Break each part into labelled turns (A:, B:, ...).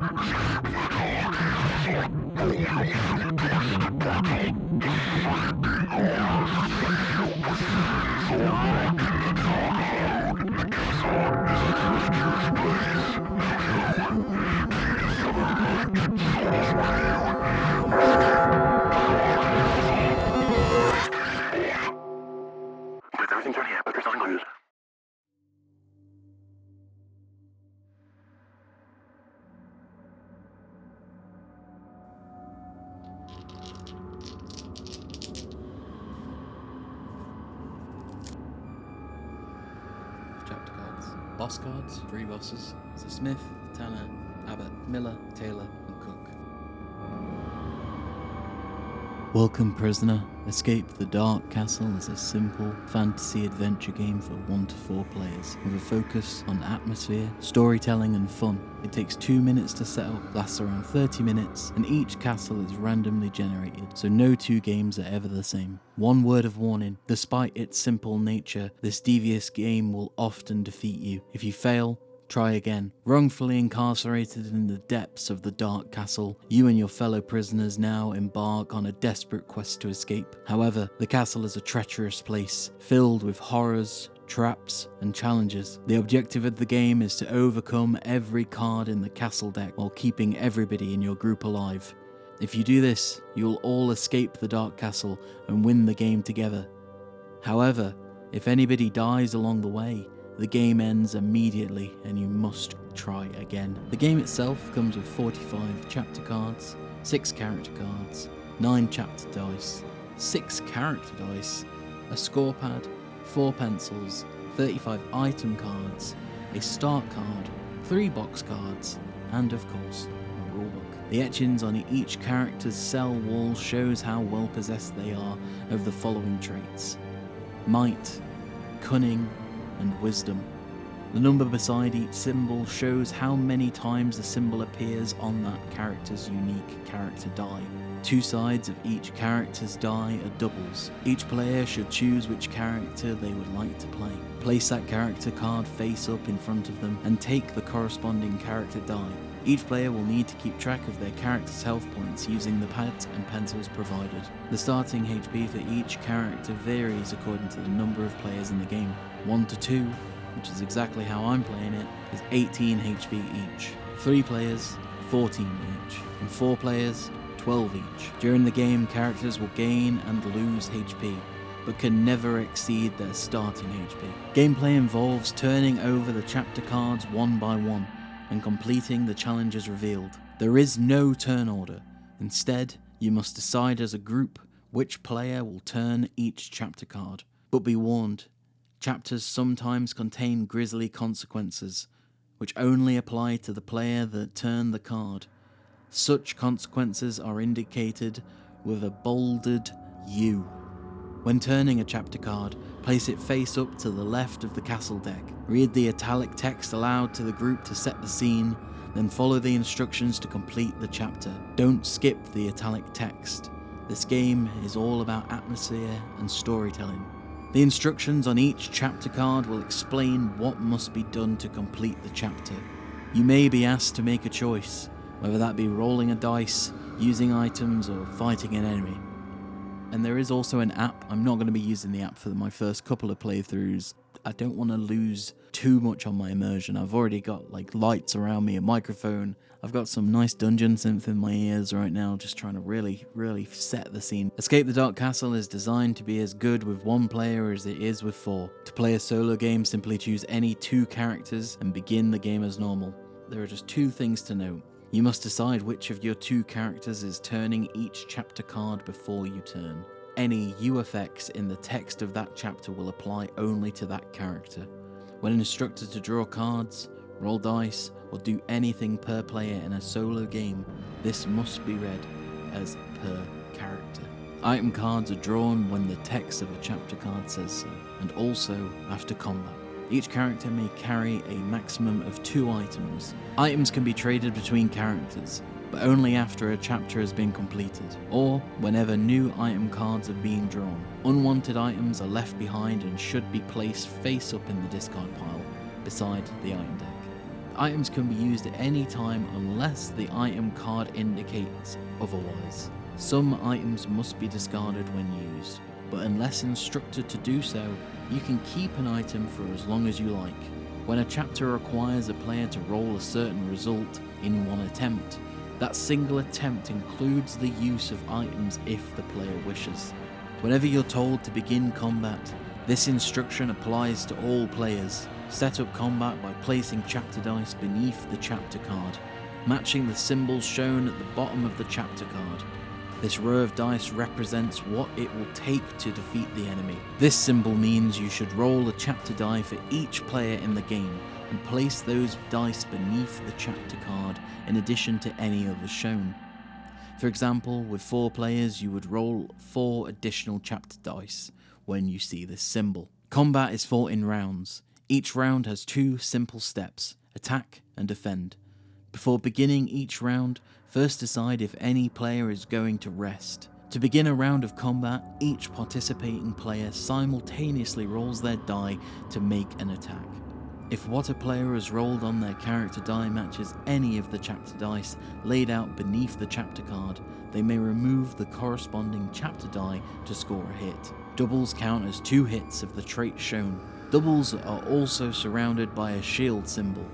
A: With everything done here, but there's nothing to lose.
B: Chapter cards. Boss cards, 3 bosses. There's a Smith, Tanner, Abbott, Miller, Taylor, and Cook. Welcome, prisoner. Escape the Dark Castle is a simple fantasy adventure game for 1 to 4 players, with a focus on atmosphere, storytelling and fun. It takes 2 minutes to set up, lasts around 30 minutes, and each castle is randomly generated, so no 2 games are ever the same. One word of warning: despite its simple nature, this devious game will often defeat you. If you fail, try again. Wrongfully incarcerated in the depths of the Dark Castle, you and your fellow prisoners now embark on a desperate quest to escape. However, the castle is a treacherous place, filled with horrors, traps, and challenges. The objective of the game is to overcome every card in the castle deck while keeping everybody in your group alive. If you do this, you'll all escape the Dark Castle and win the game together. However, if anybody dies along the way, the game ends immediately and you must try again. The game itself comes with 45 chapter cards, 6 character cards, 9 chapter dice, 6 character dice, a score pad, 4 pencils, 35 item cards, a start card, 3 box cards, and of course, a rulebook. The etchings on each character's cell wall shows how well possessed they are of the following traits: might, cunning, and wisdom. The number beside each symbol shows how many times the symbol appears on that character's unique character die. 2 sides of each character's die are doubles. Each player should choose which character they would like to play. Place that character card face up in front of them and take the corresponding character die. Each player will need to keep track of their character's health points using the pads and pencils provided. The starting HP for each character varies according to the number of players in the game. 1 to 2, which is exactly how I'm playing it, is 18 HP each. 3 players, 14 each. And 4 players, 12 each. During the game, characters will gain and lose HP, but can never exceed their starting HP. Gameplay involves turning over the chapter cards one by one and completing the challenges revealed. There is no turn order. Instead, you must decide as a group which player will turn each chapter card. But be warned, chapters sometimes contain grisly consequences, which only apply to the player that turned the card. Such consequences are indicated with a bolded U. When turning a chapter card, place it face up to the left of the castle deck. Read the italic text aloud to the group to set the scene, then follow the instructions to complete the chapter. Don't skip the italic text. This game is all about atmosphere and storytelling. The instructions on each chapter card will explain what must be done to complete the chapter. You may be asked to make a choice, whether that be rolling a dice, using items, or fighting an enemy. And there is also an app. I'm not going to be using the app for my first couple of playthroughs. I don't want to lose too much on my immersion. I've already got lights around me, a microphone. I've got some nice dungeon synth in my ears right now, just trying to really set the scene. Escape the Dark Castle is designed to be as good with 1 player as it is with 4. To play a solo game, simply choose any 2 characters and begin the game as normal. There are just 2 things to note. You must decide which of your 2 characters is turning each chapter card before you turn. Any U effects in the text of that chapter will apply only to that character. When instructed to draw cards, roll dice, or do anything per player in a solo game, this must be read as per character. Item cards are drawn when the text of a chapter card says so, and also after combat. Each character may carry a maximum of 2 items. Items can be traded between characters, but only after a chapter has been completed, or whenever new item cards are being drawn. Unwanted items are left behind and should be placed face up in the discard pile, beside the item deck. Items can be used at any time unless the item card indicates otherwise. Some items must be discarded when used, but unless instructed to do so, you can keep an item for as long as you like. When a chapter requires a player to roll a certain result in one attempt, that single attempt includes the use of items if the player wishes. Whenever you're told to begin combat, this instruction applies to all players. Set up combat by placing chapter dice beneath the chapter card, matching the symbols shown at the bottom of the chapter card. This row of dice represents what it will take to defeat the enemy. This symbol means you should roll a chapter die for each player in the game and place those dice beneath the chapter card in addition to any others shown. For example, with 4 players, you would roll 4 additional chapter dice when you see this symbol. Combat is fought in rounds. Each round has 2 simple steps, attack and defend. Before beginning each round, first decide if any player is going to rest. To begin a round of combat, each participating player simultaneously rolls their die to make an attack. If what a player has rolled on their character die matches any of the chapter dice laid out beneath the chapter card, they may remove the corresponding chapter die to score a hit. Doubles count as 2 hits of the trait shown. Doubles are also surrounded by a shield symbol.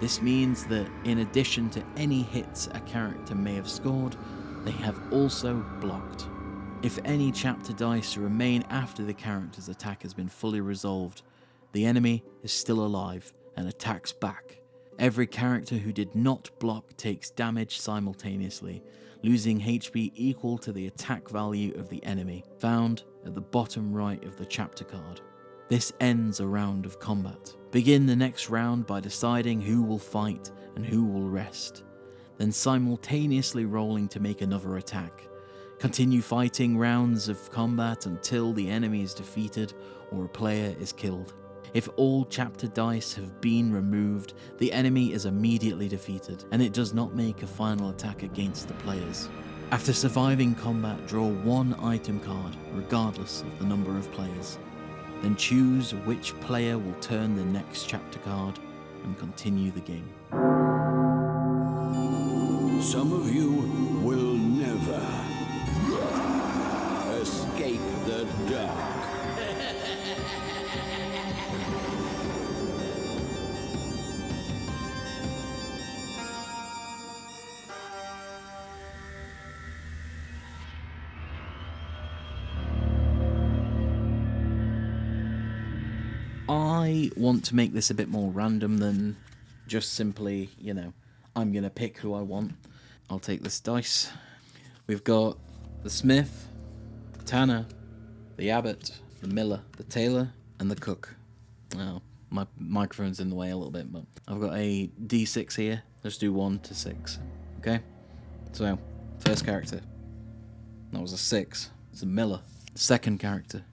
B: This means that in addition to any hits a character may have scored, they have also blocked. If any chapter dice remain after the character's attack has been fully resolved, the enemy is still alive and attacks back. Every character who did not block takes damage simultaneously, losing HP equal to the attack value of the enemy, found at the bottom right of the chapter card. This ends a round of combat. Begin the next round by deciding who will fight and who will rest, then simultaneously rolling to make another attack. Continue fighting rounds of combat until the enemy is defeated or a player is killed. If all chapter dice have been removed, the enemy is immediately defeated, and it does not make a final attack against the players. After surviving combat, draw 1 item card, regardless of the number of players. Then choose which player will turn the next chapter card and continue the game.
C: Some of you will never escape the dark.
B: I want to make this a bit more random than just simply, I'm going to pick who I want. I'll take this dice. We've got the smith, the tanner, the abbot, the miller, the tailor, and the cook. Now, my microphone's in the way a little bit, but I've got a D6 here. Let's do 1 to 6. Okay? So, first character. That was a 6. It's a miller. Second character.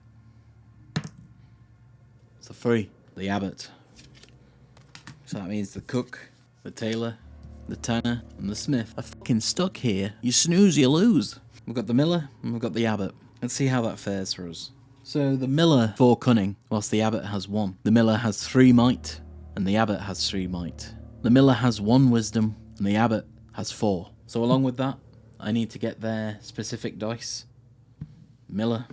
B: It's a 3. The abbot. So that means the cook, the tailor, the tanner, and the smith are fucking stuck here. You snooze, you lose. We've got the miller, and we've got the abbot. Let's see how that fares for us. So the miller 4 cunning, whilst the abbot has 1. The miller has 3 might, and the abbot has 3 might. The miller has 1 wisdom, and the abbot has 4. So along with that, I need to get their specific dice. Miller,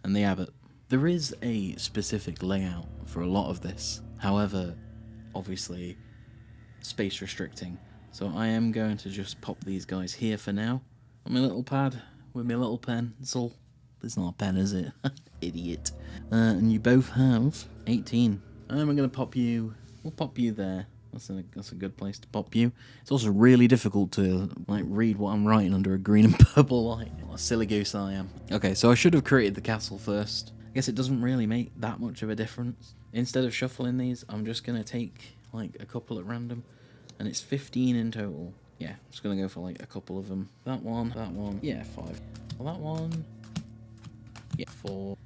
B: and the abbot. There is a specific layout for a lot of this, however, obviously space restricting. So I am going to just pop these guys here for now on my little pad with my little pencil. It's not a pen, is it? Idiot. And you both have 18. And then we're going to pop you, we'll pop you there. That's a good place to pop you. It's also really difficult to read what I'm writing under a green and purple light. What a silly goose I am. Okay, so I should have created the castle first. I guess it doesn't really make that much of a difference. Instead of shuffling these, I'm just going to take a couple at random. And it's 15 in total. Yeah, I'm just going to go for a couple of them. That one, yeah, 5. Well, that one, yeah, 4.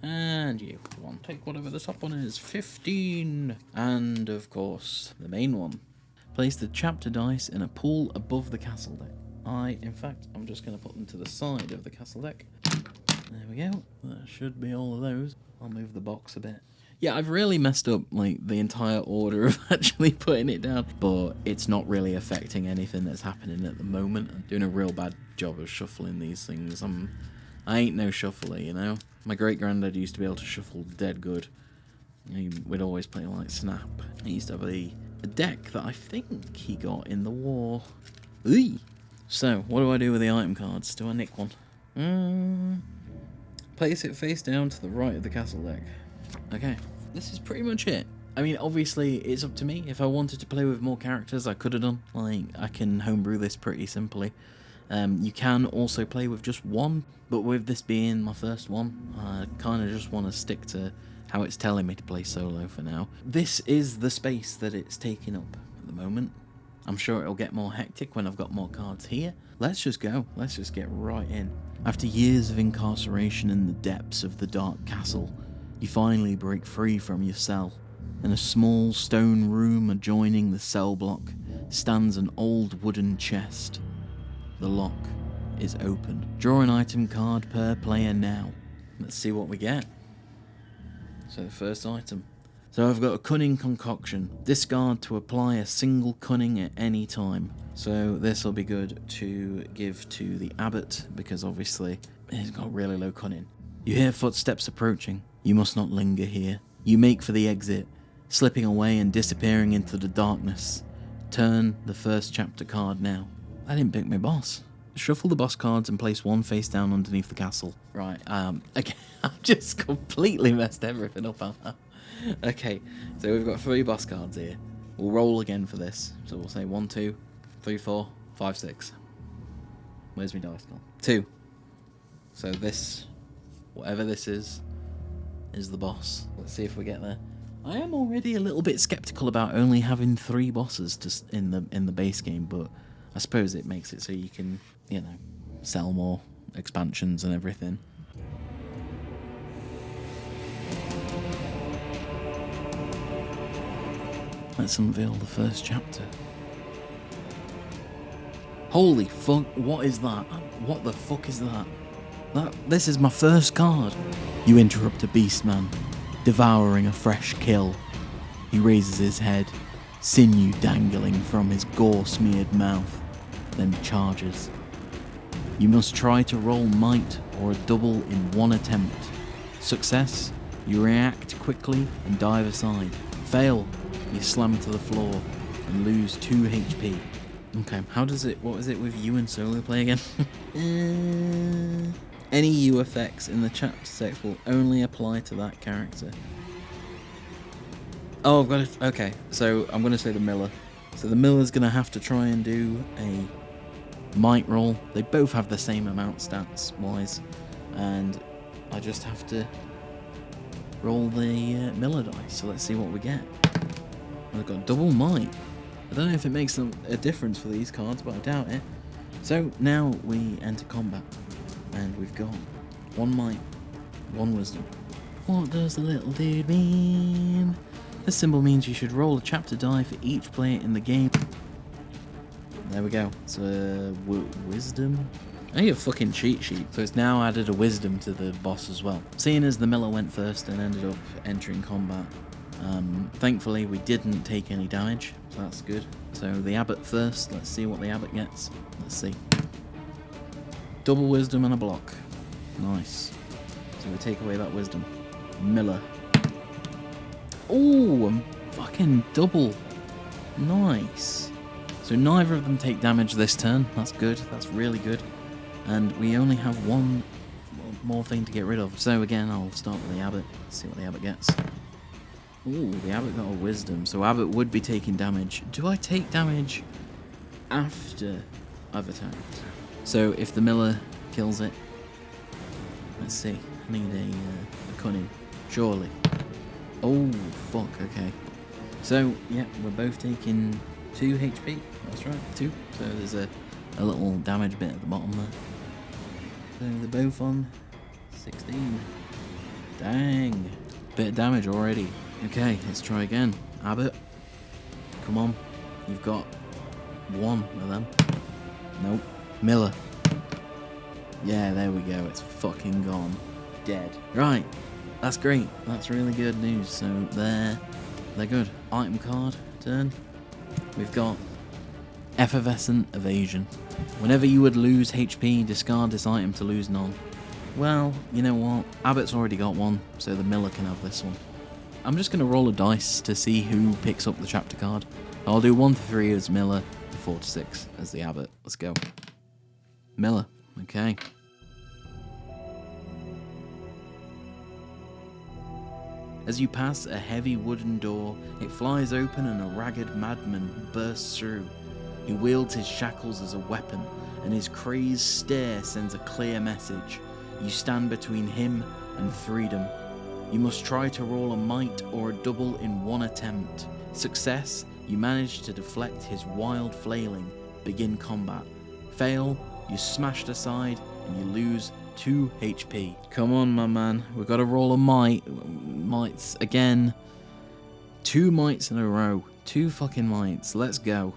B: And you, 1. Take whatever the top one is, 15. And, of course, the main one. Place the chapter dice in a pool above the castle deck. In fact, I'm just going to put them to the side of the castle deck. There we go. That should be all of those. I'll move the box a bit. Yeah, I've really messed up like the entire order of actually putting it down, but it's not really affecting anything that's happening at the moment. I'm doing a real bad job of shuffling these things. I ain't no shuffler, you know. My great granddad used to be able to shuffle dead good. We'd always play like Snap. He used to have a deck that I think he got in the war. Eey. So, what do I do with the item cards? Do I nick one? Place it face down to the right of the castle deck. Okay, this is pretty much it. I mean, obviously, it's up to me. If I wanted to play with more characters, I could have done. Like, I can homebrew this pretty simply. You can also play with just one, but with this being my first one, I kind of just want to stick to how it's telling me to play solo for now. This is the space that it's taking up at the moment. I'm sure it'll get more hectic when I've got more cards here. Let's just go. Let's just get right in. After years of incarceration in the depths of the dark castle, you finally break free from your cell. In a small stone room adjoining the cell block stands an old wooden chest. The lock is open. Draw an item card per player now. Let's see what we get. So the first item. So I've got a cunning concoction. Discard to apply a single cunning at any time. So this will be good to give to the abbot because obviously he's got really low cunning. You hear footsteps approaching. You must not linger here. You make for the exit, slipping away and disappearing into the darkness. Turn the first chapter card now. I didn't pick my boss. Shuffle the boss cards and place one face down underneath the castle. Right, okay, I've just completely messed everything up. Okay, so we've got 3 boss cards here. We'll roll again for this. So we'll say 1, 2, 3, 4, 5, 6. Where's my dice gone? 2. So this, whatever this is the boss. Let's see if we get there. I am already a little bit skeptical about only having 3 bosses in the base game, but I suppose it makes it so you can, you know, sell more expansions and everything. Let's unveil the first chapter. Holy fuck, what is that? What the fuck is that? This is my first card. You interrupt a beastman, devouring a fresh kill. He raises his head, sinew dangling from his gore-smeared mouth, then charges. You must try to roll might or a double in one attempt. Success, you react quickly and dive aside. Fail, you slam to the floor and lose 2 HP. Okay, what was it with you and solo play again? Any U effects in the chapter text will only apply to that character. Oh, I've got it. Okay, so I'm going to say the Miller. So the Miller's going to have to try and do a might roll. They both have the same amount stats-wise. And I just have to roll the Miller dice. So let's see what we get. I've got double might. I don't know if it makes a difference for these cards, but I doubt it. So now we enter combat. And we've got 1 might, 1 wisdom. What does the little dude mean? This symbol means you should roll a chapter die for each player in the game. There we go. It's a wisdom. I need a fucking cheat sheet. So it's now added a wisdom to the boss as well. Seeing as the Miller went first and ended up entering combat, thankfully we didn't take any damage, so that's good. So the abbot first. Let's see what the abbot gets. Let's see. Double wisdom and a block. Nice. So we take away that wisdom. Miller. Oh, fucking double. Nice. So neither of them take damage this turn. That's good. That's really good. And we only have 1 more thing to get rid of. So again, I'll start with the abbot. See what the abbot gets. Ooh, the abbot got a wisdom. So abbot would be taking damage. Do I take damage after I've attacked? So if the Miller kills it, let's see. I need a cunning. Surely. Oh, fuck. Okay. So, yeah, we're both taking 2 HP. That's right, 2. So there's a little damage bit at the bottom there. So they're both on 16. Dang. Bit of damage already. Okay, let's try again. Abbott. Come on. You've got 1 of them. Nope. Miller. Yeah, there we go. It's fucking gone. Dead. Right. That's great. That's really good news. So they're good. Item card, turn. We've got Effervescent Evasion. Whenever you would lose HP, discard this item to lose none. Well, you know what? Abbott's already got one, so the Miller can have this one. I'm just going to roll a dice to see who picks up the chapter card. I'll do 1 to 3 as Miller, 4 to 6 as the Abbott. Let's go. Miller. Okay. As you pass a heavy wooden door, it flies open and a ragged madman bursts through. He wields his shackles as a weapon, and his crazed stare sends a clear message. You stand between him and freedom. You must try to roll a might or a double in one attempt. Success, you manage to deflect his wild flailing. Begin combat. Fail, you're smashed aside and you lose 2 HP. Come on, my man. We've got to roll a mights again. 2 mights in a row. 2 fucking mights. Let's go.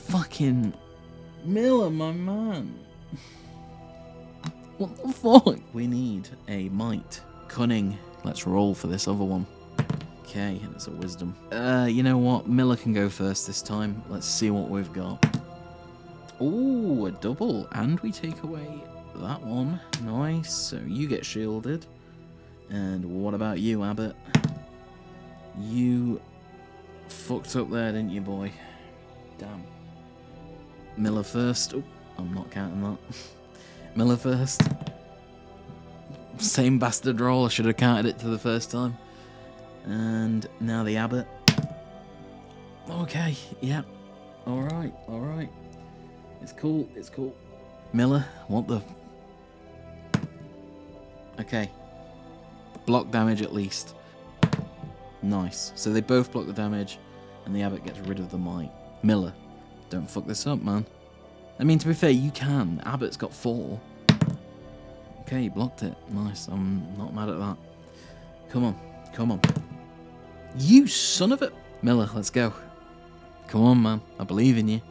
B: Fucking Miller, my man. What the fuck? We need a might. Cunning. Let's roll for this other one. Okay, and it's a wisdom. You know what? Miller can go first this time. Let's see what we've got. Ooh, a double. And we take away that one. Nice. So you get shielded. And what about you, Abbott? You fucked up there, didn't you, boy? Damn. Miller first. Oh, I'm not counting that. Miller first. Same bastard roll. I should have counted it to the first time. And now the Abbott. Okay, yeah. Alright, alright. It's cool, it's cool. Miller, what the... Okay. Block damage at least. Nice. So they both block the damage, and the Abbott gets rid of the might. Miller, don't fuck this up, man. I mean, to be fair, you can. Abbott's got 4. Okay, you blocked it. Nice, I'm not mad at that. Come on, come on. You son of a... Miller, let's go. Come on, man. I believe in you.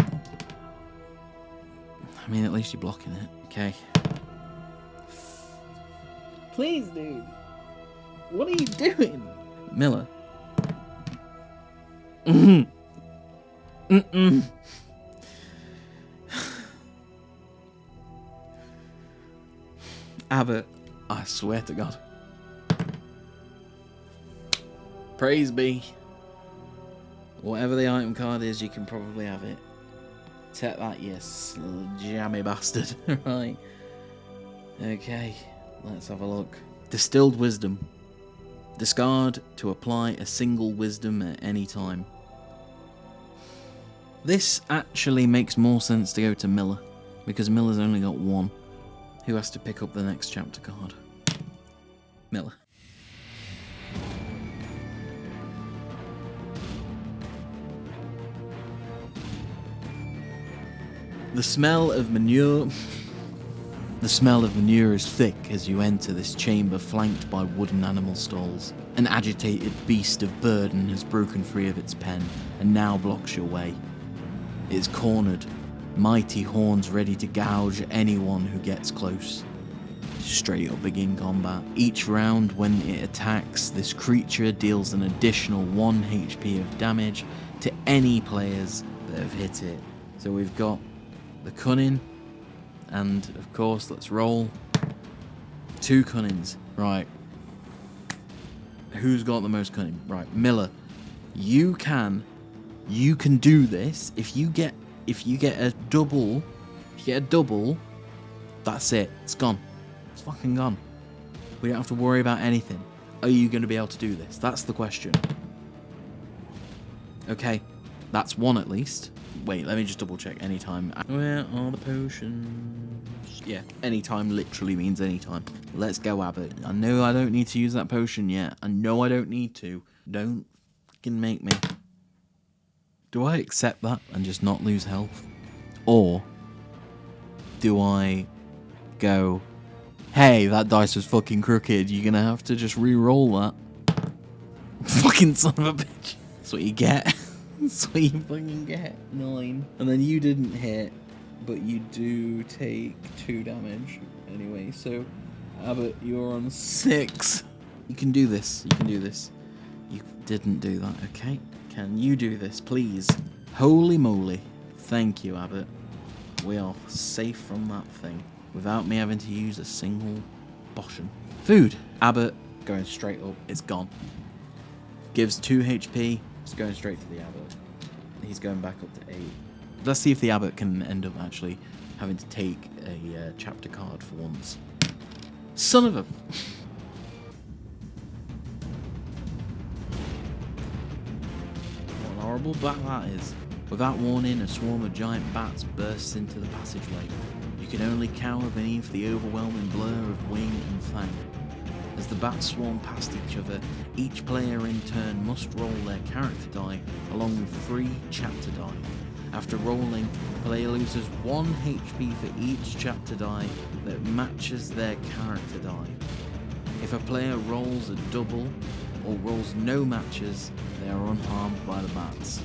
B: I mean, at least you're blocking it. Okay. Please, dude. What are you doing? Miller. Abbott, I swear to God. Praise be. Whatever the item card is, you can probably have it. Take that, you jammy bastard. Right. Okay, let's have a look. Distilled Wisdom. Discard to apply a single wisdom at any time. This actually makes more sense to go to Miller, because Miller's only got 1. Who has to pick up the next chapter card? Miller. The smell of manure is thick as you enter this chamber flanked by wooden animal stalls. An agitated beast of burden has broken free of its pen and now blocks your way. It is cornered, mighty horns ready to gouge anyone who gets close. Straight up begin combat. Each round when it attacks, this creature deals an additional 1 HP of damage to any players that have hit it. So we've got the Cunning, and of course let's roll 2 Cunnings. Right, who's got the most Cunning? Right, Miller, you can do this. If you get a double, that's it, it's gone, it's fucking gone. We don't have to worry about anything. Are you going to be able to do this? That's the question. Okay, that's 1 at least. Wait, let me just double check. Anytime. Where are the potions? Yeah, anytime literally means anytime. Let's go, Abbott. I know I don't need to use that potion yet. I know I don't need to. Don't fucking make me. Do I accept that and just not lose health? Or do I go, hey, that dice was fucking crooked. You're gonna have to just re-roll that. Fucking son of a bitch. That's what you get. That's what you fucking get. 9. And then you didn't hit, but you do take 2 damage anyway. So Abbott, you're on 6. You can do this. You can do this. You didn't do that, okay? Can you do this, please? Holy moly. Thank you, Abbott. We are safe from that thing without me having to use a single potion. Food. Abbott going straight up. It's gone. Gives 2 HP. It's going straight to the Abbott. He's going back up to 8. Let's see if the Abbott can end up actually having to take a chapter card for once. Son of a... What an horrible bat that is. Without warning, a swarm of giant bats bursts into the passageway. You can only cower beneath the overwhelming blur of wing and fang. As the bats swarm past each other, each player in turn must roll their character die along with 3 chapter die. After rolling, the player loses 1 HP for each chapter die that matches their character die. If a player rolls a double or rolls no matches, they are unharmed by the bats.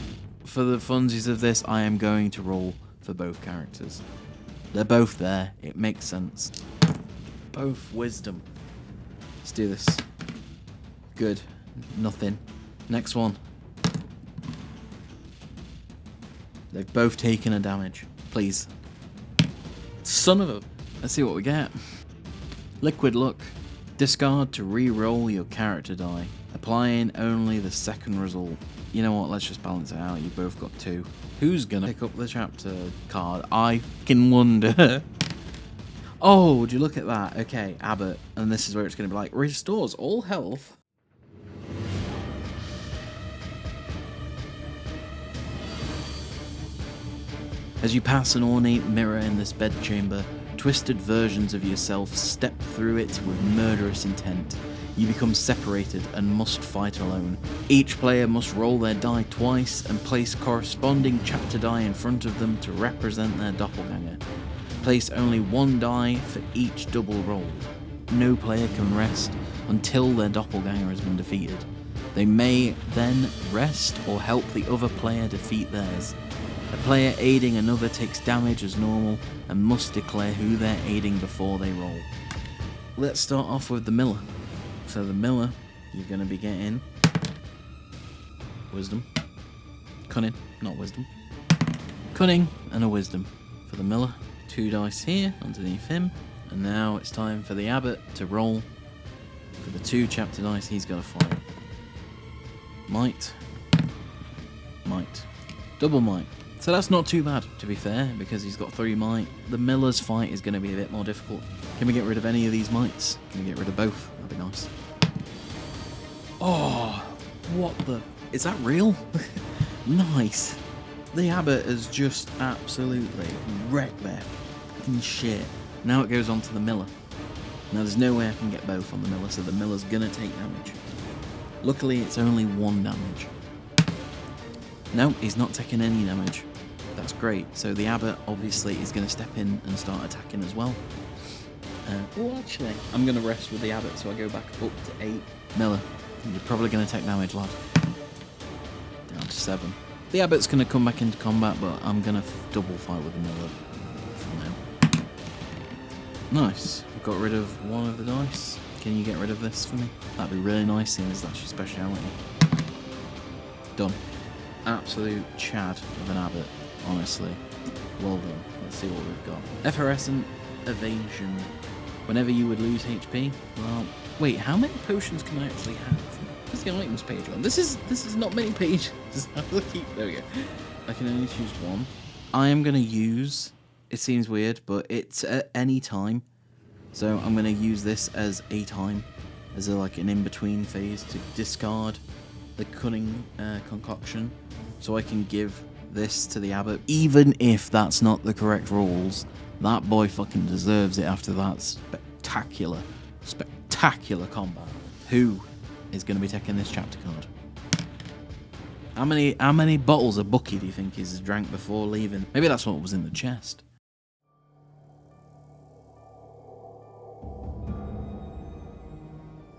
B: For the funsies of this, I am going to roll for both characters. They're both there, it makes sense. Both wisdom. Let's do this. Good. Nothing. Next one. They've both taken a damage. Please. Son of a... Let's see what we get. Liquid Luck. Discard to re-roll your character die, applying only the second result. You know what, let's just balance it out. You both got 2. Who's gonna pick up the chapter card? I can wonder. Oh, would you look at that? Okay, Abbott. And this is where it's gonna be like, restores all health. As you pass an ornate mirror in this bedchamber, twisted versions of yourself step through it with murderous intent. You become separated and must fight alone. Each player must roll their die twice and place corresponding chapter die in front of them to represent their doppelganger. Place only 1 die for each double rolled. No player can rest until their doppelganger has been defeated. They may then rest or help the other player defeat theirs. A player aiding another takes damage as normal and must declare who they're aiding before they roll. Let's start off with the Miller. So the Miller, you're going to be getting Wisdom, Cunning, not Wisdom, Cunning and a Wisdom for the Miller. 2 dice here underneath him, and now it's time for the Abbott to roll for the 2 chapter dice he's got to fight. Might, double might. So that's not too bad, to be fair, because he's got 3 might. The Miller's fight is going to be a bit more difficult. Can we get rid of any of these mights? Can we get rid of both? That'd be nice. Oh, what the... Is that real? Nice. The Abbott has just absolutely wrecked their fucking shit. Now it goes on to the Miller. Now there's no way I can get both on the Miller, so the Miller's going to take damage. Luckily, it's only 1 damage. No, he's not taking any damage. That's great. So the Abbott obviously is going to step in and start attacking as well. Oh, actually, I'm going to rest with the Abbott, so I go back up to 8. Miller, you're probably going to take damage, lad. Down to 7. The Abbott's going to come back into combat, but I'm going to double fight with the Miller for now. Nice. We've got rid of 1 of the dice. Can you get rid of this for me? That'd be really nice, seeing as that's your speciality. Done. Absolute Chad of an Abbott, honestly. Well done. Let's see what we've got. Effervescent Evasion. Whenever you would lose HP, well, wait, how many potions can I actually have? Where's the items page on? This is not many pages. There we go. I can only choose 1. I am going to use, it seems weird, but it's at any time. So I'm going to use this as a time, as like an in-between phase to discard the Cunning concoction, so I can give this to the Abbott. Even if that's not the correct rules, that boy fucking deserves it after that spectacular combat. Who is going to be taking this chapter card? How many bottles of Bucky do you think he's drank before leaving? Maybe that's what was in the chest.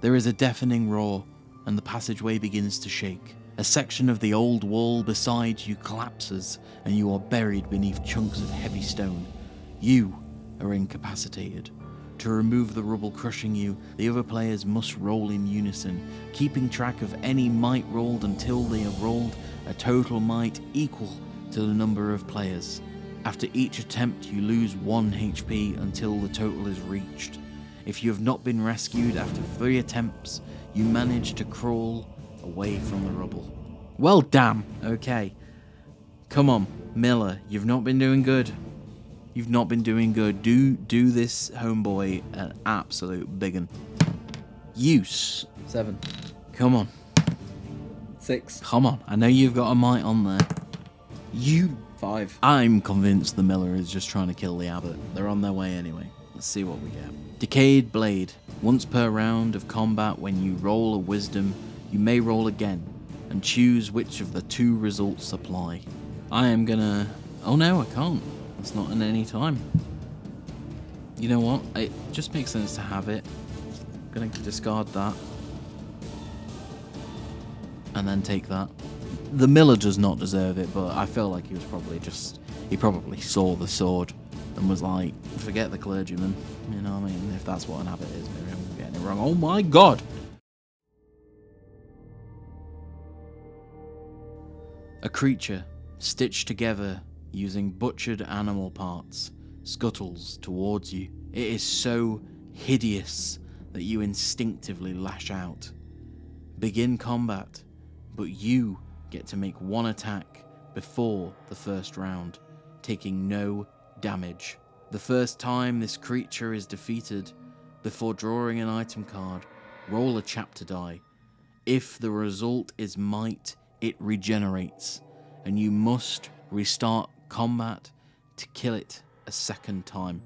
B: There is a deafening roar, and the passageway begins to shake. A section of the old wall beside you collapses, and you are buried beneath chunks of heavy stone. You are incapacitated. To remove the rubble crushing you, the other players must roll in unison, keeping track of any might rolled until they have rolled a total might equal to the number of players. After each attempt, you lose 1 HP until the total is reached. If you have not been rescued after 3 attempts, you manage to crawl away from the rubble. Well, damn. Okay. Come on, Miller. You've not been doing good. You've not been doing good. Do this homeboy an absolute biggin. Use. 7. Come on. 6. Come on. I know you've got a might on there. You. 5. I'm convinced the Miller is just trying to kill the Abbot. They're on their way anyway. Let's see what we get. Decayed Blade. Once per round of combat, when you roll a wisdom, you may roll again and choose which of the 2 results apply. I am gonna... Oh no, I can't. It's not in any time. You know what? It just makes sense to have it. I'm gonna discard that. And then take that. The Miller does not deserve it, but I feel like he was probably just... He probably saw the sword and was like, forget the clergyman. You know what I mean? If that's what an abbot is, maybe I'm getting it wrong. Oh my god! A creature stitched together using butchered animal parts scuttles towards you. It is so hideous that you instinctively lash out. Begin combat, but you get to make 1 attack before the first round, taking no damage. The first time this creature is defeated, before drawing an item card, roll a chapter die. If the result is might, it regenerates, and you must restart combat to kill it a second time.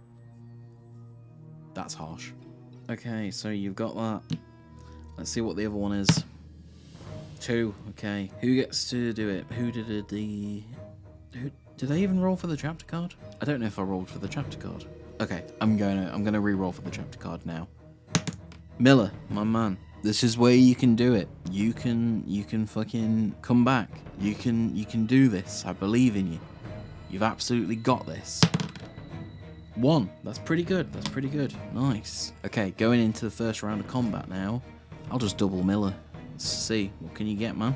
B: That's harsh. Okay, so you've got that. Let's see what the other one is. 2, okay. Who gets to do it? Who did the... Who, did I even roll for the chapter card? I don't know if I rolled for the chapter card. Okay, I'm gonna re-roll for the chapter card now. Miller, my man. This is where you can do it. You can fucking come back. You can do this. I believe in you. You've absolutely got this. 1. That's pretty good. That's pretty good. Nice. Okay, going into the first round of combat now. I'll just double Miller. Let's see. What can you get, man?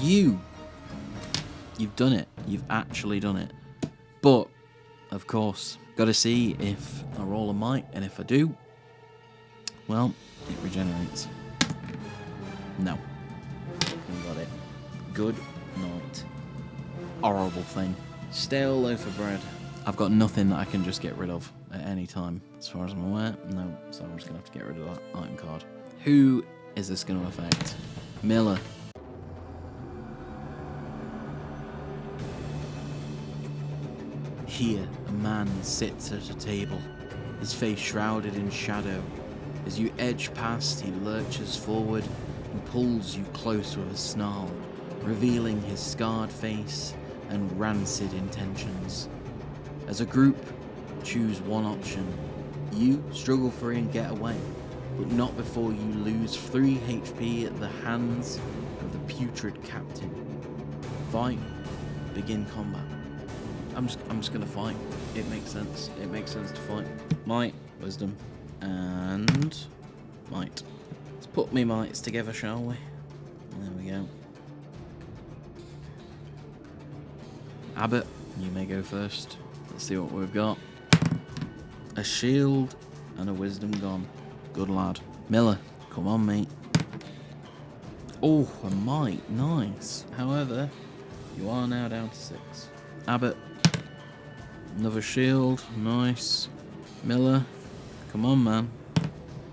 B: You've done it. You've actually done it. But, of course, got to see if I roll a might, and if I do, well, it regenerates. No. We got it. Good night. Horrible thing. Stale loaf of bread. I've got nothing that I can just get rid of at any time, as far as I'm aware. No, so I'm just going to have to get rid of that item card. Who is this going to affect? Miller. Here, a man sits at a table, his face shrouded in shadow. As you edge past, he lurches forward and pulls you close with a snarl, revealing his scarred face and rancid intentions. As a group, choose one option. You struggle free and get away, but not before you lose 3 HP at the hands of the putrid captain. Fight. Begin combat. I'm just gonna fight. It makes sense. It makes sense to fight. Might, wisdom, and might. Let's put me mights together, shall we? There we go. Abbott, you may go first. Let's see what we've got. A shield and a wisdom gone. Good lad. Miller, come on, mate. Oh, a might. Nice. However, you are now down to 6. Abbott. Another shield. Nice. Miller. Come on, man.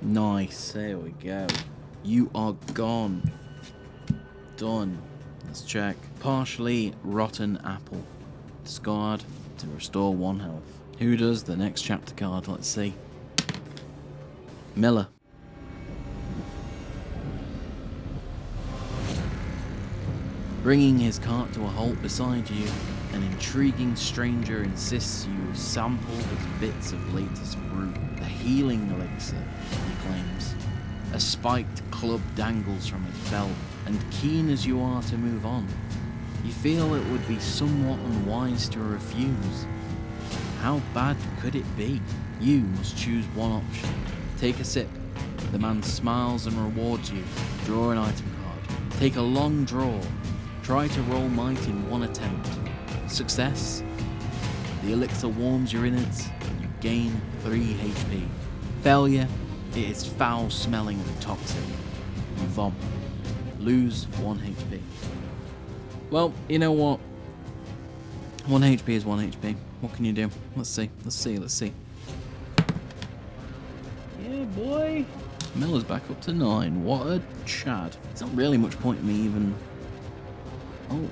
B: Nice. There we go. You are gone. Done. Let's check. Partially rotten apple. Discard to restore 1 health. Who does the next chapter card? Let's see. Miller. Bringing his cart to a halt beside you, an intriguing stranger insists you sample his bits of latest brew. A healing elixir, he claims. A spiked club dangles from his belt, and keen as you are to move on, you feel it would be somewhat unwise to refuse. How bad could it be? You must choose one option. Take a sip. The man smiles and rewards you. Draw an item card. Take a long draw. Try to roll might in one attempt. Success. The elixir warms your innards and you gain 3 HP. Failure. It is foul smelling and toxic. You vom. Lose 1 HP. Well, you know what? 1 HP is 1 HP. What can you do? Let's see. Yeah, boy. Miller's back up to 9. What a chad. It's not really much point in me even... Oh.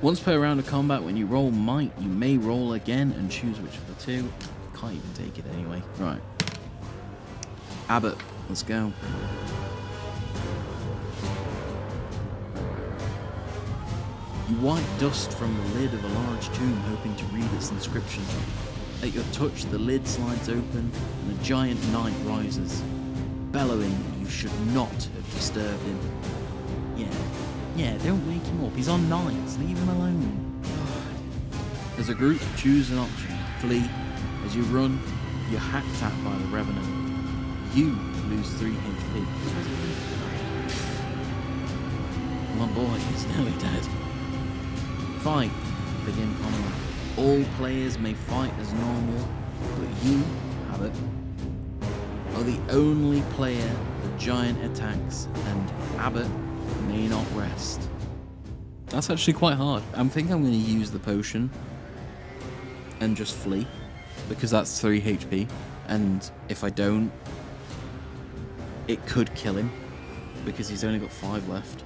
B: Once per round of combat, when you roll might, you may roll again and choose which of the two. Can't even take it anyway. Right. Abbott, let's go. You wipe dust from the lid of a large tomb, hoping to read its inscription. At your touch, the lid slides open, and a giant knight rises, bellowing you should not have disturbed him. Yeah, don't wake him up. He's on nights. Leave him alone. As a group, choose an option. Flee. As you run, you're hacked at by the Revenant. You lose 3 HP. My boy is nearly dead. Fight. Begin combat. All players may fight as normal, but you, Abbott, are the only player the giant attacks, and Abbott may not rest. That's actually quite hard. I think I'm going to use the potion and just flee, because that's 3 HP, and if I don't, it could kill him, because he's only got 5 left.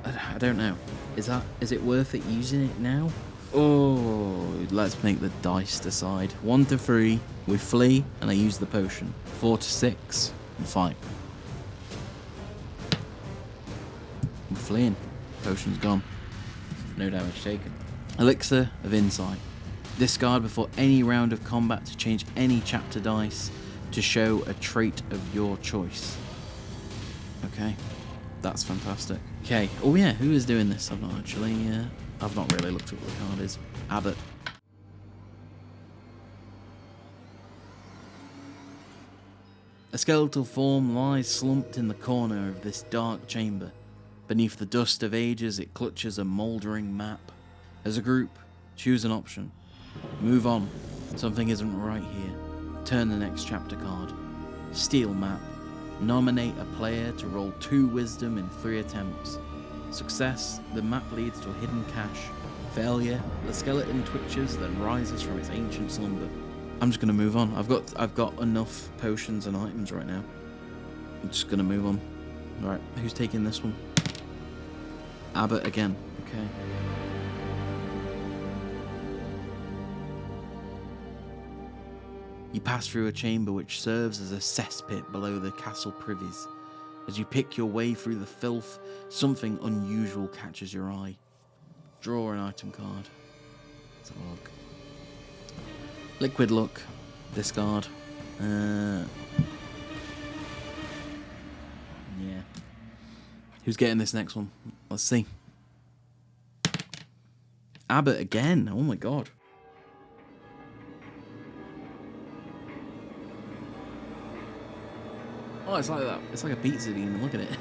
B: I don't know. Is it worth it using it now? Oh, let's make the dice decide. 1 to 3, we flee, and I use the potion. 4 to 6, and fight. I'm fleeing. Potion's gone. No damage taken. Elixir of Insight. Discard before any round of combat to change any chapter dice to show a trait of your choice. Okay, that's fantastic. Okay, oh yeah, who is doing this? I've not really looked at what the card is. Abbott. A skeletal form lies slumped in the corner of this dark chamber. Beneath the dust of ages, it clutches a mouldering map. As a group, choose an option. Move on. Something isn't right here. Turn the next chapter card. Steal map. Nominate a player to roll 2 wisdom in 3 attempts. Success, the map leads to a hidden cache. Failure, the skeleton twitches, then rises from its ancient slumber. I'm just gonna move on. I've got enough potions and items right now. I'm just gonna move on. Alright, who's taking this one? Abbott again. Okay. You pass through a chamber which serves as a cesspit below the castle privies. As you pick your way through the filth, something unusual catches your eye. Draw an item card. Let's have a look. Liquid Luck. Discard. Yeah. Who's getting this next one? Let's see. Abbott again. Oh my god. Oh, it's like that. It's like a pizza demon. Look at it.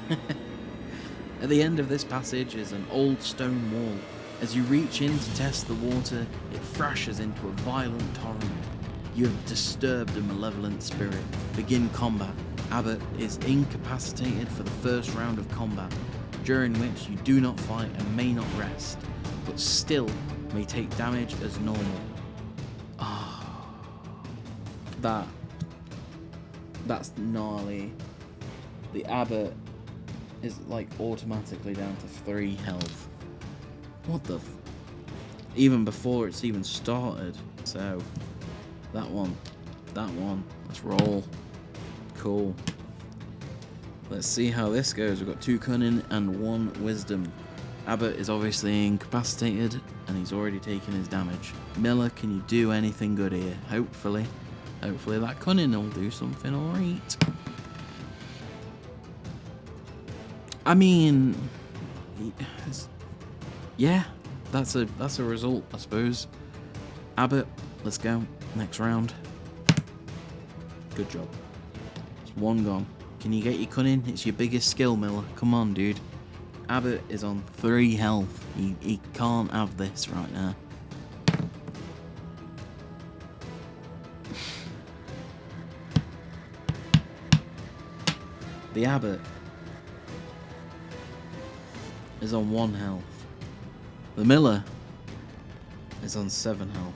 B: At the end of this passage is an old stone wall. As you reach in to test the water, it thrashes into a violent torrent. You have disturbed a malevolent spirit. Begin combat. Abbott is incapacitated for the first round of combat, during which you do not fight and may not rest, but still may take damage as normal. That's gnarly. The Abbott is like automatically down to 3 health. What the even before it's even started. So that one, let's roll. Cool. Let's see how this goes. We've got 2 cunning and 1 wisdom. Abbott is obviously incapacitated and he's already taken his damage. Miller, can you do anything good here? Hopefully that cunning will do something alright. I mean, yeah, that's a result, I suppose. Abbott, let's go. Next round. Good job. It's one gone. Can you get your cunning? It's your biggest skill, Miller. Come on, dude. Abbott is on 3 health. He can't have this right now. The Abbott is on 1 health. The Miller is on 7 health.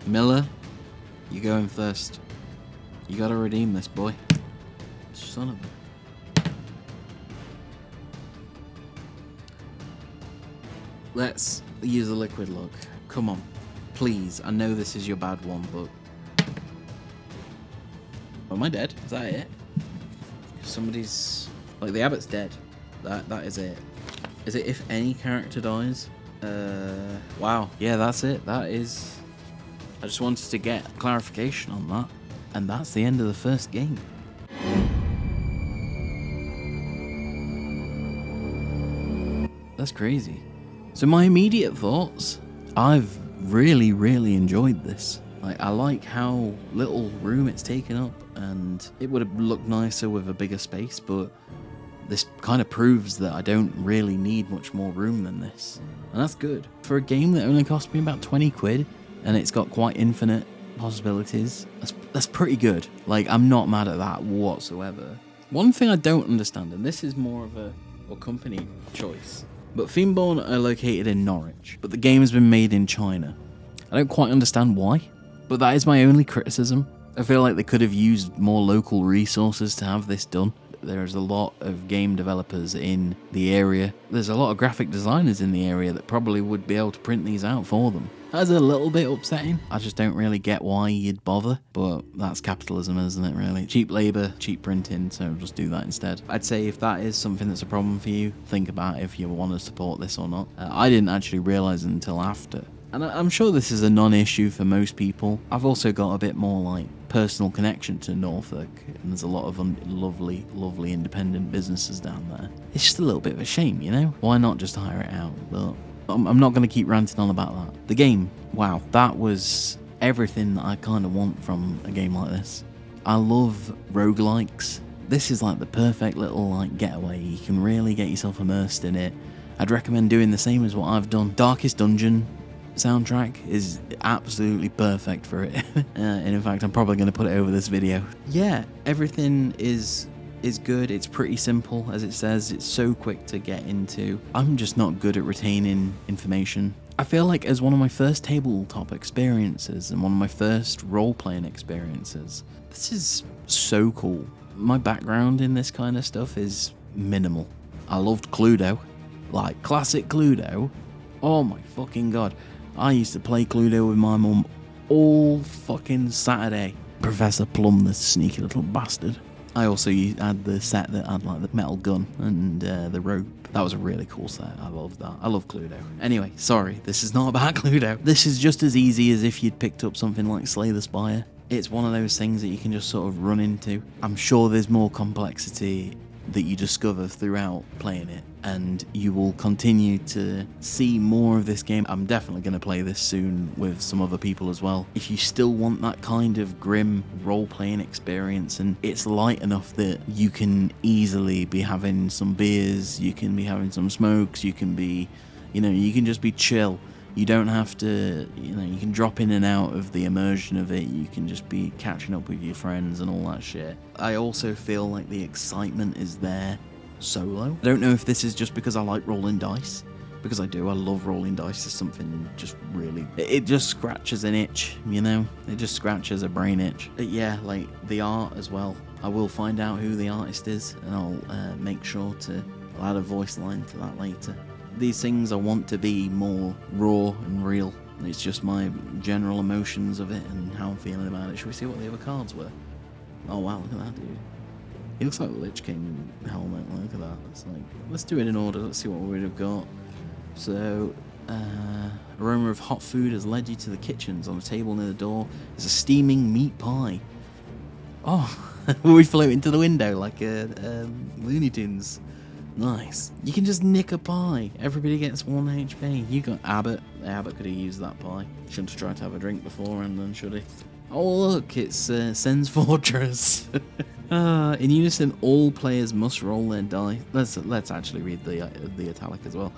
B: Miller, you're going first. You gotta redeem this, boy. Son of a... Let's use a liquid look. Come on. Please. I know this is your bad one, but... Am I dead? Is that it? Somebody's... Like, the Abbott's dead. That is it. Is it if any character dies? Wow. Yeah, that's it. That is... I just wanted to get clarification on that. And that's the end of the first game. That's crazy. So my immediate thoughts, I've really enjoyed this. Like, I like how little room it's taken up, and it would have looked nicer with a bigger space, but this kind of proves that I don't really need much more room than this. And that's good. For a game that only cost me about 20 quid, and it's got quite infinite possibilities, that's pretty good. Like, I'm not mad at that whatsoever. One thing I don't understand, and this is more of a company choice, but Themeborne are located in Norwich, but the game has been made in China. I don't quite understand why, but that is my only criticism. I feel like they could have used more local resources to have this done. There's a lot of game developers in the area. There's a lot of graphic designers in the area that probably would be able to print these out for them. That's a little bit upsetting. I just don't really get why you'd bother, but that's capitalism, isn't it, really? Cheap labour, cheap printing, so just do that instead. I'd say if that is something that's a problem for you, think about if you want to support this or not. I didn't actually realise it until after. And I'm sure this is a non-issue for most people. I've also got a bit more, like, personal connection to Norfolk, and there's a lot of lovely independent businesses down there. It's just a little bit of a shame, you know? Why not just hire it out? But I'm not going to keep ranting on about that. The game, wow, that was everything that I kind of want from a game like this. I love roguelikes. This is like the perfect little like getaway. You can really get yourself immersed in it. I'd recommend doing the same as what I've done. Darkest Dungeon soundtrack is absolutely perfect for it. And in fact, I'm probably going to put it over this video. Yeah, everything is good. It's pretty simple, as it says. It's so quick to get into. I'm just not good at retaining information. I feel like as one of my first tabletop experiences and one of my first role-playing experiences, this is so cool. My background in this kind of stuff is minimal. I loved Cluedo, like classic Cluedo. Oh my fucking god. I used to play Cluedo with my mum all fucking Saturday. Professor Plum, the sneaky little bastard. I also had the set that had like the metal gun and the rope. That was a really cool set. I loved that. I love Cluedo. Anyway, sorry, this is not about Cluedo. This is just as easy as if you'd picked up something like Slay the Spire. It's one of those things that you can just sort of run into. I'm sure there's more complexity that you discover throughout playing it, and you will continue to see more of this game. I'm definitely going to play this soon with some other people as well. If you still want that kind of grim role-playing experience, and it's light enough that you can easily be having some beers, you can be having some smokes, you can be, you know, you can just be chill. You don't have to, you know, you can drop in and out of the immersion of it. You can just be catching up with your friends and all that shit. I also feel like the excitement is there solo. I don't know if this is just because I like rolling dice, because I do. I love rolling dice. It's something just really, it just scratches an itch, you know? It just scratches a brain itch. But yeah, like the art as well. I will find out who the artist is, and I'll make sure to add a voice line to that later. These things I want to be more raw and real. It's just my general emotions of it and how I'm feeling about it. Should we see what the other cards were? Oh wow, look at that dude. He looks like the Lich King helmet. Look at that. It's like, let's do it in order. Let's see what we would have got. So, aroma of hot food has led you to the kitchens. On the table near the door is a steaming meat pie. Oh, we flew into the window like a Looney Tunes Nice. You can just nick a pie. Everybody gets 1 HP. You got Abbott. Abbott could have used that pie. Shouldn't have tried to have a drink beforehand then, should he? Oh look, it's Sen's Fortress. In unison, all players must roll their die. Let's actually read the italic as well.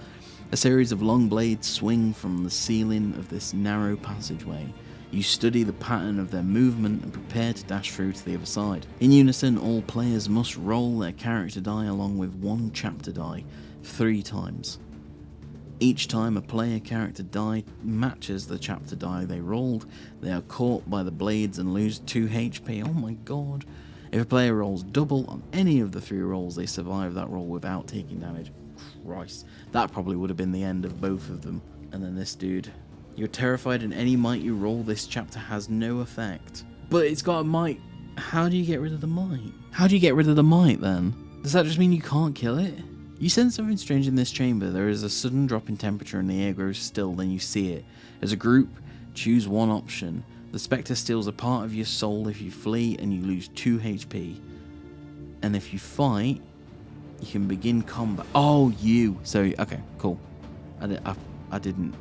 B: A series of long blades swing from the ceiling of this narrow passageway. You study the pattern of their movement and prepare to dash through to the other side. In unison, all players must roll their character die along with 1 chapter die 3 times. Each time a player character die matches the chapter die they rolled, they are caught by the blades and lose 2 HP. Oh my god. If a player rolls double on any of the 3 rolls, they survive that roll without taking damage. Christ. That probably would have been the end of both of them. And then this dude. You're terrified and any might you roll this chapter has no effect. But it's got a might. How do you get rid of the might? How do you get rid of the might then? Does that just mean you can't kill it? You sense something strange in this chamber. There is a sudden drop in temperature and the air grows still, then you see it. As a group, choose one option. The Spectre steals a part of your soul if you flee and you lose 2 HP. And if you fight, you can begin combat. Oh, you. So, okay, cool. I didn't.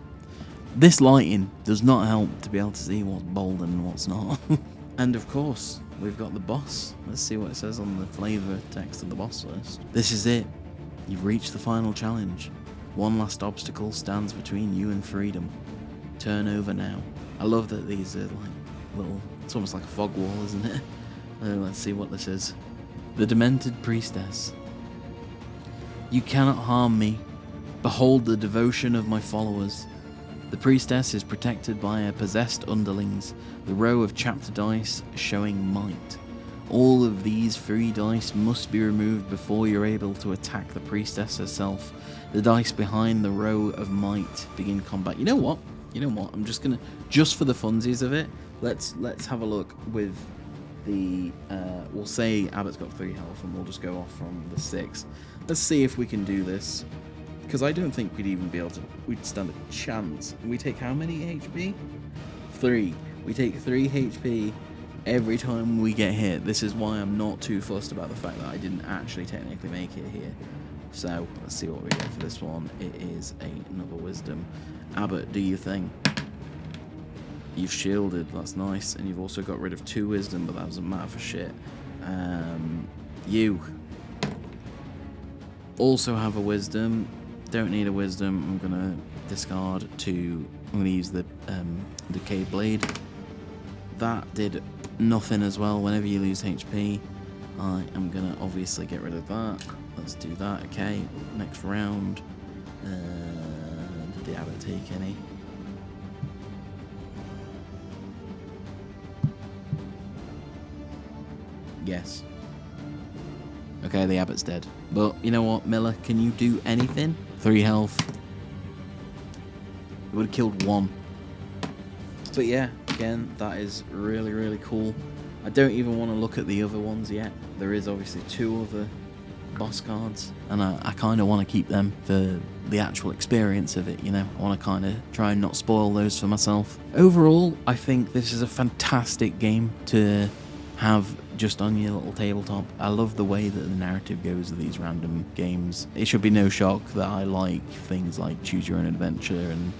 B: This lighting does not help to be able to see what's bold and what's not. And of course, we've got the boss. Let's see what it says on the flavor text of the boss list. This is it. You've reached the final challenge. One last obstacle stands between you and freedom. Turn over now. I love that these are like little, it's almost like a fog wall, isn't it? Let's see what this is. The Demented Priestess. You cannot harm me. Behold the devotion of my followers. The priestess is protected by her possessed underlings, the row of chapter dice showing might. All of these 3 dice must be removed before you're able to attack the priestess herself. The dice behind the row of might begin combat. You know what? I'm just gonna, just for the funsies of it, let's have a look with the, we'll say Abbott's got 3 health and we'll just go off from the 6. Let's see if we can do this. Because I don't think we'd even be able to, we'd stand a chance. We take how many HP? 3. We take 3 HP every time we get hit. This is why I'm not too fussed about the fact that I didn't actually technically make it here. So, let's see what we get for this one. It is another wisdom. Abbott, do your thing. You've shielded, that's nice. And you've also got rid of 2 wisdom, but that doesn't matter for shit. You also have a wisdom. Don't need a wisdom. I'm gonna discard 2. I'm gonna use the decayed blade. That did nothing as well. Whenever you lose HP, I am gonna obviously get rid of that. Let's do that. Okay, next round. Did the Abbott take any? Yes. Okay, the Abbott's dead. But you know what, Miller? Can you do anything? 3 health. It would have killed 1. But yeah, again, that is really, really cool. I don't even want to look at the other ones yet. There is obviously 2 other boss cards, and I kind of want to keep them for the actual experience of it, you know. I want to kind of try and not spoil those for myself. Overall, I think this is a fantastic game to have just on your little tabletop. I love the way that the narrative goes of these random games. It should be no shock that I like things like Choose Your Own Adventure, and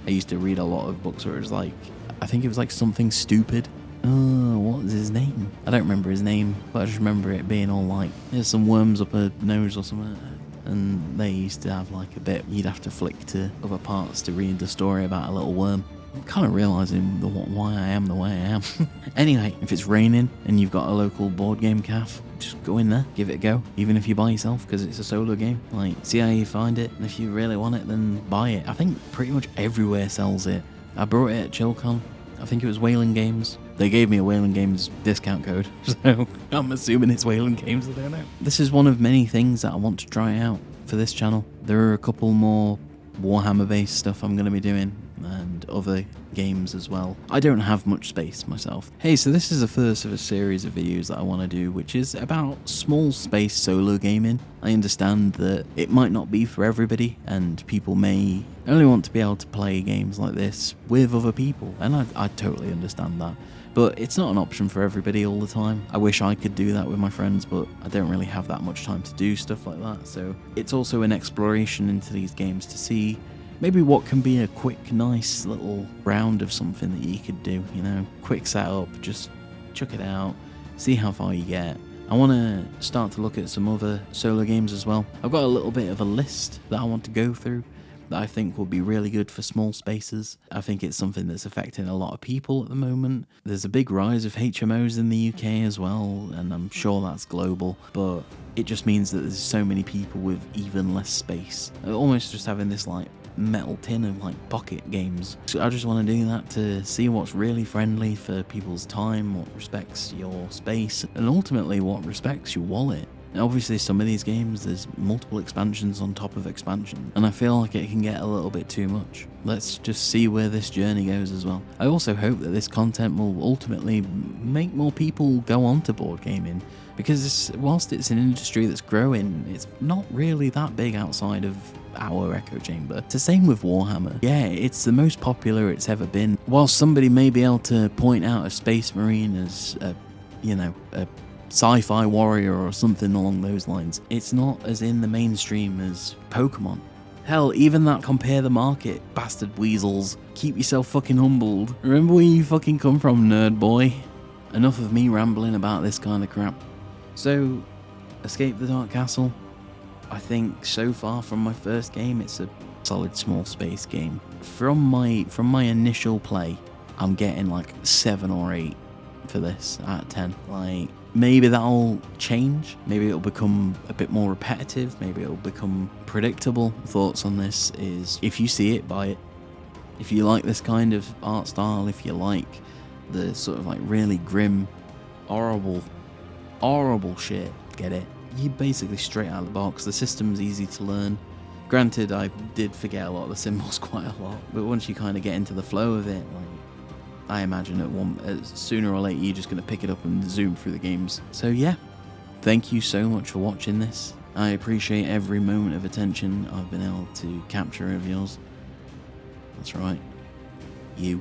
B: I used to read a lot of books where it was like, I think it was like Something Stupid. What was his name? I don't remember his name, but I just remember it being all like, there's some worms up her nose or something, and they used to have like a bit, you'd have to flick to other parts to read the story about a little worm. I'm kind of realising why I am the way I am. Anyway, if it's raining and you've got a local board game cafe, just go in there, give it a go, even if you're by yourself, because it's a solo game. Like, see how you find it, and if you really want it, then buy it. I think pretty much everywhere sells it. I brought it at ChillCon. I think it was Whaling Games. They gave me a Whaling Games discount code, so I'm assuming it's Whaling Games, I don't know. This is one of many things that I want to try out for this channel. There are a couple more Warhammer based stuff I'm going to be doing. and other games as well. I don't have much space myself. Hey, so this is the first of a series of videos that I want to do, which is about small space solo gaming. I understand that it might not be for everybody, and people may only want to be able to play games like this with other people, and I totally understand that. But it's not an option for everybody all the time. I wish I could do that with my friends, but I don't really have that much time to do stuff like that. So it's also an exploration into these games to see maybe what can be a quick, nice little round of something that you could do, you know, quick setup, just chuck it out, see how far you get. I want to start to look at some other solo games as well. I've got a little bit of a list that I want to go through that I think will be really good for small spaces. I think it's something that's affecting a lot of people at the moment. There's a big rise of HMOs in the UK as well, and I'm sure that's global, but it just means that there's so many people with even less space. Almost just having this like metal tin of like pocket games. So I just want to do that to see what's really friendly for people's time, what respects your space, and ultimately what respects your wallet. And obviously some of these games, there's multiple expansions on top of expansion, and I feel like it can get a little bit too much. Let's just see where this journey goes as well. I also hope that this content will ultimately make more people go on to board gaming, because whilst it's an industry that's growing, it's not really that big outside of our echo chamber. It's the same with Warhammer. Yeah, it's the most popular it's ever been. Whilst somebody may be able to point out a Space Marine as a sci-fi warrior or something along those lines, it's not as in the mainstream as Pokemon. Hell, even that Compare the Market, bastard weasels. Keep yourself fucking humbled. Remember where you fucking come from, nerd boy. Enough of me rambling about this kind of crap. So, Escape the Dark Castle. I think so far from my first game, it's a solid small space game. From my initial play, I'm getting like 7 or 8 for this out of 10. Like, maybe that'll change. Maybe it'll become a bit more repetitive. Maybe it'll become predictable. Thoughts on this is, if you see it, buy it. If you like this kind of art style, if you like the sort of like really grim, horrible shit, get it. You basically straight out of the box. The system's easy to learn. Granted, I did forget a lot of the symbols quite a lot, but once you kind of get into the flow of it, like, I imagine sooner or later you're just going to pick it up and zoom through the games. So yeah, thank you so much for watching this. I appreciate every moment of attention I've been able to capture of yours. That's right, you.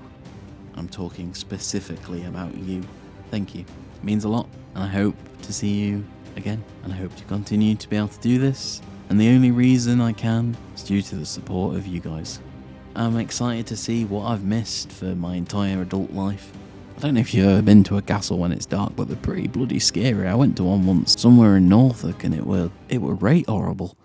B: I'm talking specifically about you. Thank you. It means a lot, and I hope to see you again, and I hope to continue to be able to do this, and the only reason I can is due to the support of you guys. I'm excited to see what I've missed for my entire adult life. I don't know if you've ever been to a castle when it's dark, but they're pretty bloody scary. I went to one once somewhere in Norfolk, and it were right horrible.